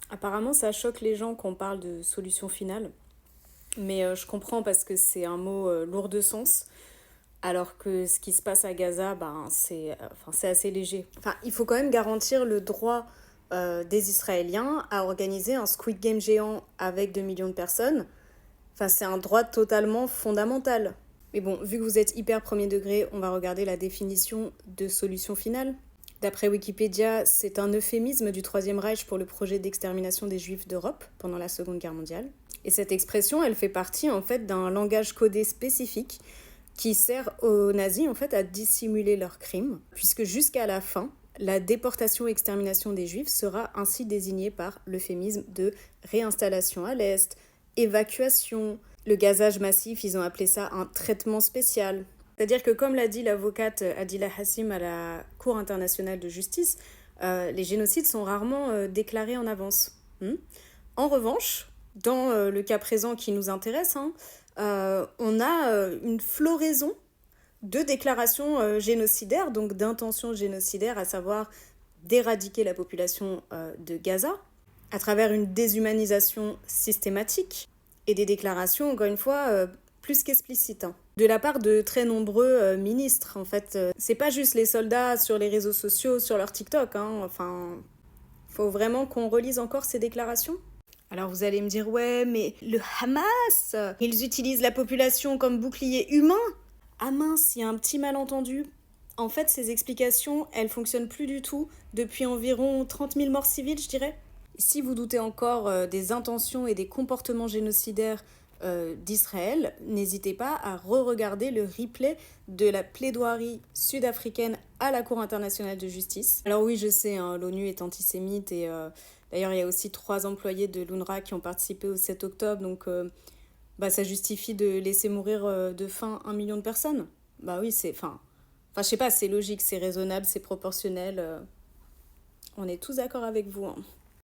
Apparemment, ça choque les gens qu'on parle de solution finale, mais je comprends parce que c'est un mot lourd de sens, alors que ce qui se passe à Gaza, c'est assez léger. Enfin, il faut quand même garantir le droit des Israéliens à organiser un Squid Game géant avec 2 millions de personnes. Enfin, c'est un droit totalement fondamental. Mais bon, vu que vous êtes hyper premier degré, on va regarder la définition de solution finale. D'après Wikipédia, c'est un euphémisme du Troisième Reich pour le projet d'extermination des Juifs d'Europe pendant la Seconde Guerre mondiale. Et cette expression, elle fait partie en fait d'un langage codé spécifique qui sert aux nazis en fait à dissimuler leurs crimes, puisque jusqu'à la fin, la déportation-extermination des Juifs sera ainsi désignée par l'euphémisme de réinstallation à l'Est, évacuation, le gazage massif, ils ont appelé ça un traitement spécial. C'est-à-dire que comme l'a dit l'avocate Adila Hassim à la Cour internationale de justice, les génocides sont rarement déclarés en avance. En revanche, dans le cas présent qui nous intéresse, on a une floraison de déclarations génocidaires, donc d'intentions génocidaires, à savoir d'éradiquer la population de Gaza, à travers une déshumanisation systématique et des déclarations, encore une fois, plus qu'explicites. De la part de très nombreux ministres, en fait. C'est pas juste les soldats sur les réseaux sociaux, sur leur TikTok, enfin, faut vraiment qu'on relise encore ces déclarations. Alors vous allez me dire, ouais, mais le Hamas, ils utilisent la population comme bouclier humain. Ah mince, il y a un petit malentendu. En fait, ces explications, elles fonctionnent plus du tout depuis environ 30 000 morts civiles, je dirais. Si vous doutez encore des intentions et des comportements génocidaires d'Israël, n'hésitez pas à re-regarder le replay de la plaidoirie sud-africaine à la Cour internationale de justice. Alors oui, je sais, l'ONU est antisémite et d'ailleurs il y a aussi 3 employés de l'UNRWA qui ont participé au 7 octobre, donc ça justifie de laisser mourir de faim 1 million de personnes. Bah oui, je sais pas, c'est logique, c'est raisonnable, c'est proportionnel. On est tous d'accord avec vous.